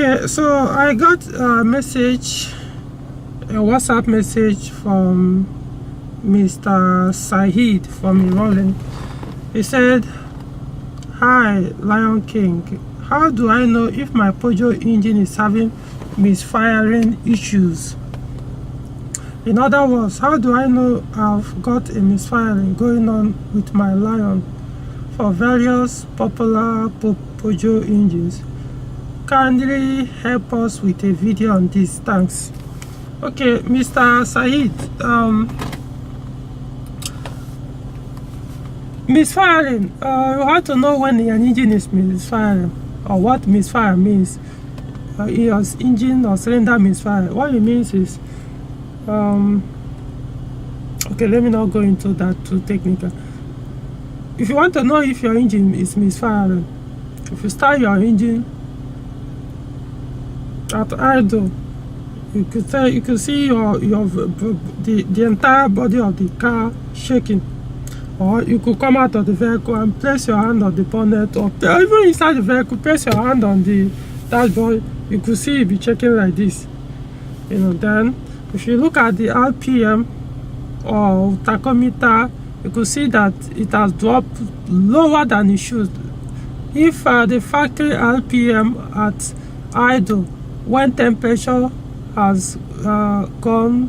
Okay, so I got a message, a WhatsApp message from Mr. Saeed from Irolen. He said, "Hi, Lion King. How do I know if my Peugeot engine is having misfiring issues? In other words, how do I know I've got a misfiring going on with my Lion for various popular Peugeot engines? Kindly help us with a video on this. Thanks." Okay, Mr. Saeed, misfiring, you have to know when an engine is misfiring or what misfire means. Your engine or cylinder misfire. What it means is, okay, let me not go into that too technical. If you want to know if your engine is misfiring, if you start your engine at idle, you could see the entire body of the car shaking. Or you could come out of the vehicle and place your hand on the bonnet, or even inside the vehicle, place your hand on the dashboard. You could see it be shaking like this. Then if you look at the RPM or tachometer, you could see that it has dropped lower than it should. If the factory RPM at idle, when temperature has gone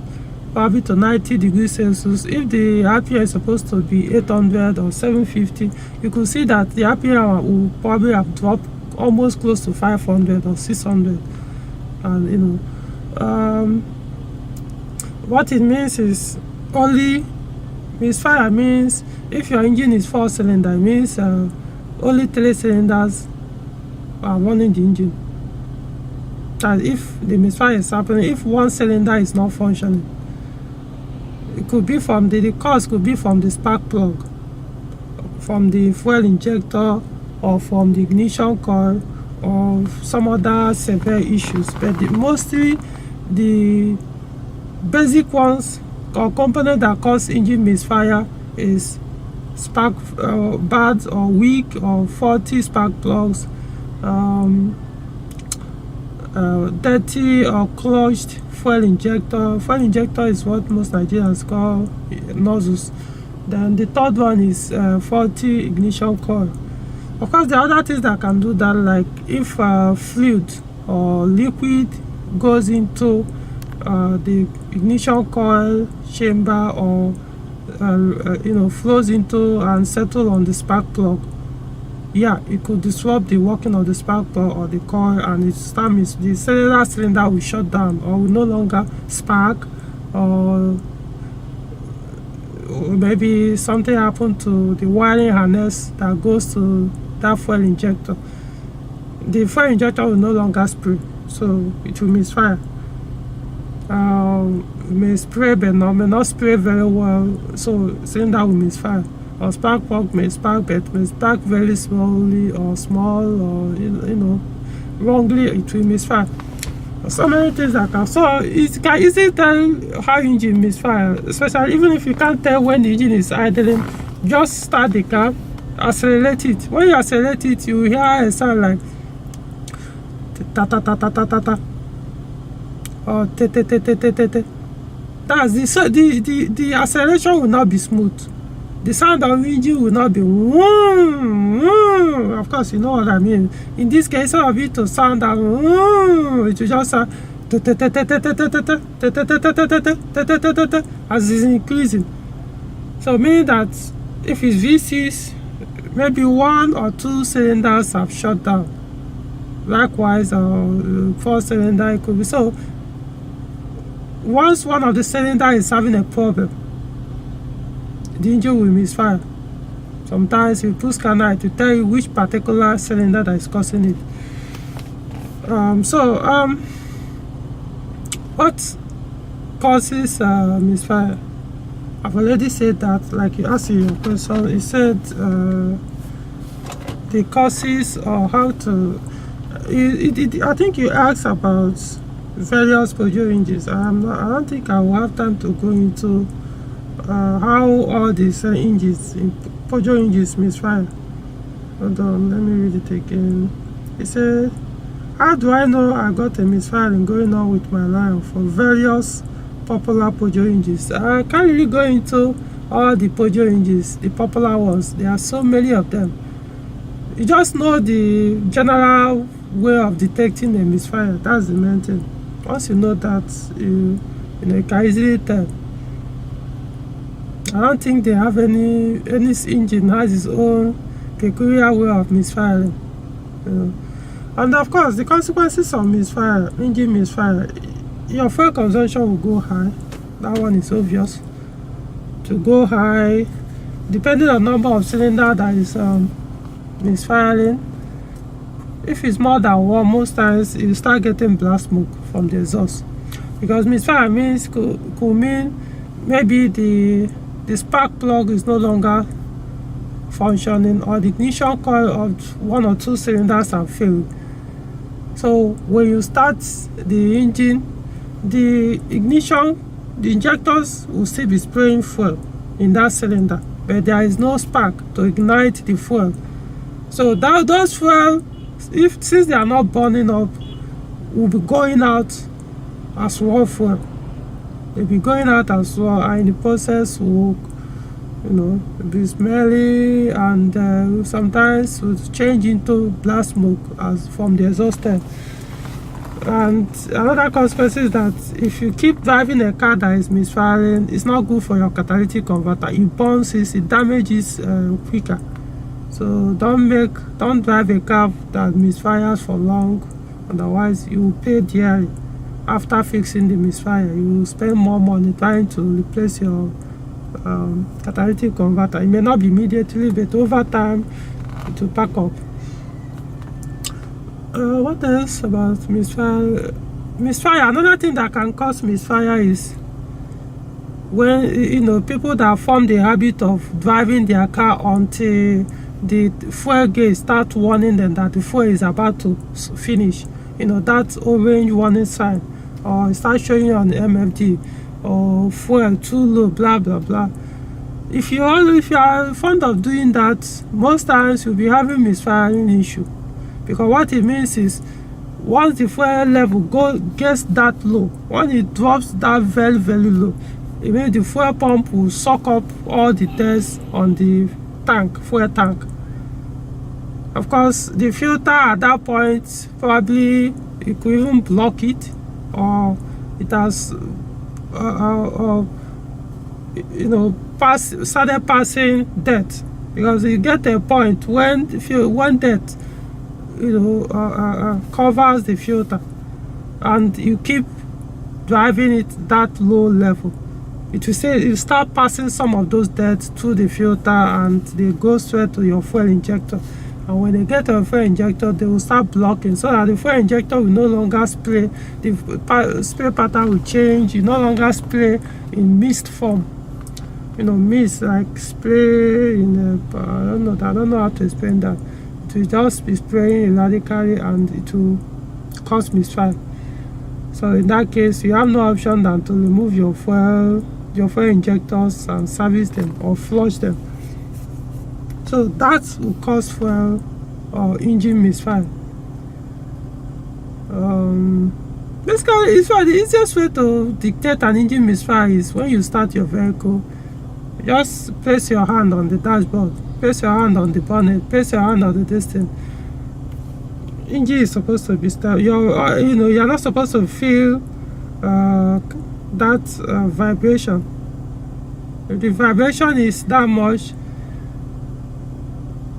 probably to 90 degrees Celsius, if the RPM is supposed to be 800 or 750, you could see that the RPM will probably have dropped almost close to 500 or 600. And what it means is, only misfire means if your engine is 4-cylinder, it means only 3 cylinders are running the engine. And if the misfire is happening, if 1 cylinder is not functioning, it could be from the cause could be from the spark plug, from the fuel injector, or from the ignition coil, or some other severe issues. But mostly the basic ones or component that cause engine misfire is spark bad or weak or faulty spark plugs, dirty or clogged fuel injector. Fuel injector is what most Nigerians call nozzles. Then the third one is faulty ignition coil. Of course, there are other things that can do that, like if fluid or liquid goes into the ignition coil chamber, or flows into and settle on the spark plug. Yeah, it could disrupt the working of the spark plug or the coil, and the cylinder will shut down or will no longer spark, or maybe something happened to the wiring harness that goes to that fuel injector. The fuel injector will no longer spray, so it will misfire. It may spray but may not spray very well, so cylinder will misfire. Or spark plug may spark, but may spark very slowly or small, or wrongly, it will misfire. So many things that can. So it can easily tell how engine misfire, especially even if you can't tell when the engine is idling. Just start the car, accelerate it. When you accelerate it, you hear a sound like ta ta ta ta ta ta ta, or te te te te te te te. That's the acceleration will not be smooth. The sound of the engine will not be vroom, vroom. Of course, you know what I mean. In this case, of it to sound that vroom, it will just sound as it's increasing. So meaning that if it's V6, maybe 1 or 2 cylinders have shut down. Likewise, 4-cylinder, it could be. So once one of the cylinders is having a problem, the engine will misfire. Sometimes you put scanner to tell you which particular cylinder that is causing it. What causes misfire? I've already said that, like you asked your question. It said the causes, or how to. I think you asked about various Peugeot engines. I don't think I will have time to go into how all these engines, Peugeot engines, misfire. Hold on, let me read it again. It said, How do I know I got a misfiring going on with my Lion for various popular Peugeot engines? I can't really go into all the Peugeot engines, the popular ones. There are so many of them. You just know the general way of detecting a misfire. That's the main thing. Once you know that, you can easily tell. I don't think they have any engine has its own peculiar way of misfiring. And of course, the consequences of engine misfire, your fuel consumption will go high. That one is obvious. To go high, depending on the number of cylinders that is misfiring. If it's more than one, most times you start getting blast smoke from the exhaust, because misfire could mean maybe the spark plug is no longer functioning, or the ignition coil of one or two cylinders have failed. So when you start the engine, the injectors will still be spraying fuel in that cylinder, but there is no spark to ignite the fuel. So those fuel, since they are not burning up, will be going out as raw fuel. They'll be going out as well, and in the process will be smelly, and sometimes will change into blast smoke as from the exhaust end. And another consequence is that if you keep driving a car that is misfiring, it's not good for your catalytic converter. It burns it damages quicker. So don't drive a car that misfires for long, otherwise you will pay dearly. After fixing the misfire, you will spend more money trying to replace your catalytic converter. It may not be immediately, but over time it will pack up. What else about misfire? Another thing that can cause misfire is when people that form the habit of driving their car until the fuel gauge start warning them that the fuel is about to finish. That orange warning sign, or start showing you on the MFD, or fuel too low, blah blah blah. If you are fond of doing that, most times you'll be having misfiring issue, because what it means is once the fuel level gets that low, when it drops that very very low, it means the fuel pump will suck up all the tests on the fuel tank. Of course, the filter at that point, probably it could even block it, or it has started passing dirt, because you get a point when dirt covers the filter and you keep driving it that low level, it will say you start passing some of those dirt through the filter, and they go straight to your fuel injector. And when they get to a fuel injector, they will start blocking, so that the fuel injector will no longer spray. The spray pattern will change. You no longer spray in mist form. Mist like spray in I don't know how to explain that. It will just be spraying erratically, and it will cause misfire. So in that case, you have no option than to remove your fuel injectors and service them or flush them. So that will cause fuel or engine misfire. Basically, the easiest way to detect an engine misfire is when you start your vehicle. Just place your hand on the dashboard, place your hand on the bonnet, place your hand on the distance. Engine is supposed to be stable. You're not supposed to feel that vibration. If the vibration is that much,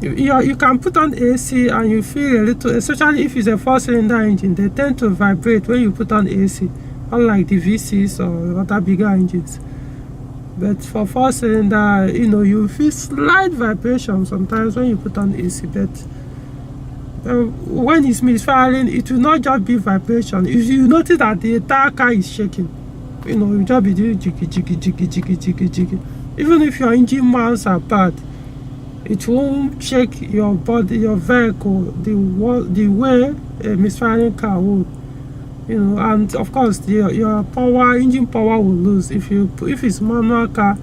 you can put on AC and you feel a little, especially if it's a 4-cylinder engine, they tend to vibrate when you put on AC, unlike the V6 or other bigger engines. But for 4-cylinder, you feel slight vibration sometimes when you put on AC, but when it's misfiring, it will not just be vibration. If you notice that the entire car is shaking, you just be doing jiggy jiggy jiggy jiggy jiggy jiggy. Even if your engine mounts are bad, it won't shake your body, your vehicle, the way a misfiring car would. And of course your engine power will lose. If it's manual car,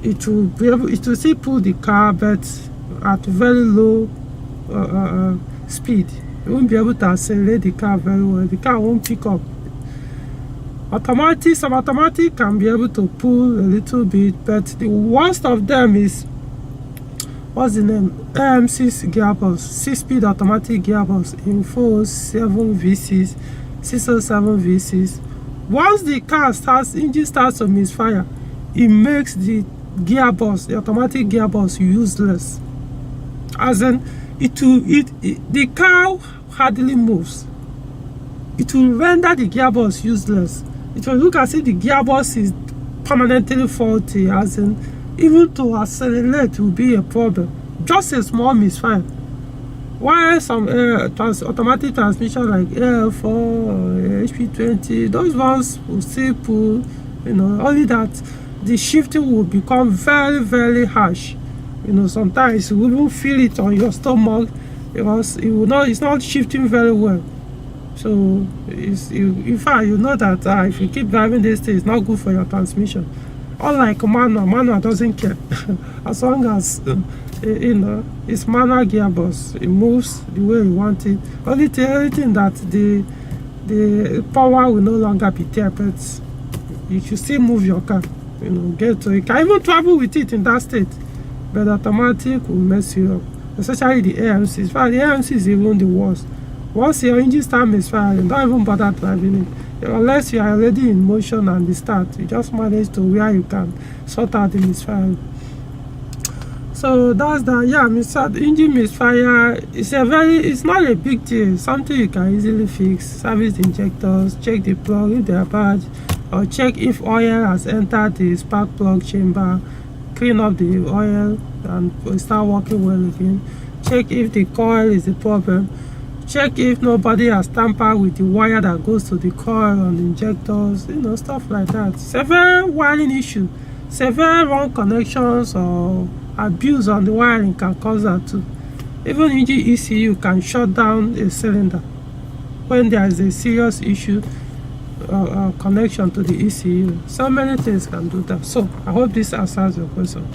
it will still pull the car, but at very low speed. You won't be able to accelerate the car very well. The car won't pick up. Automatic, some automatic can be able to pull a little bit, but the worst of them is, what's the name? AMC's gearbox, 6-speed automatic gearbox, Info 7 V6, 607 V6. Once the car starts, engine starts to misfire, it makes the gearbox, the automatic gearbox, useless. As in, the car hardly moves. It will render the gearbox useless. It will look as if the gearbox is permanently faulty, as in, even to accelerate will be a problem. Just a small misfire. While some automatic transmission like AL4 or HP20, those ones will still pull, only that the shifting will become very, very harsh. Sometimes you wouldn't feel it on your stomach because it's not shifting very well. So in fact, you know that if you keep driving this thing, it's not good for your transmission. Unlike manual doesn't care. As long as it's manual gearbox, it moves the way you want it. Only thing that the power will no longer be there, but you should still move your car. You can even travel with it in that state, but automatic will mess you up, especially the AMC. In fact, the AMC is even the worst. Once your engine starts misfiring, don't even bother driving it. Unless you are already in motion and the start, you just manage to where you can sort out the misfiring. So that's that. Yeah, engine misfire it's not a big deal. Something you can easily fix. Service the injectors, check the plug if they are bad, or check if oil has entered the spark plug chamber. Clean up the oil and start working well again. Check if the coil is the problem. Check if nobody has tampered with the wire that goes to the coil and the injectors, stuff like that. Severe wiring issue, severe wrong connections or abuse on the wiring can cause that too. Even engine ECU can shut down a cylinder when there is a serious issue connection to the ECU. So many things can do that. So I hope this answers your question.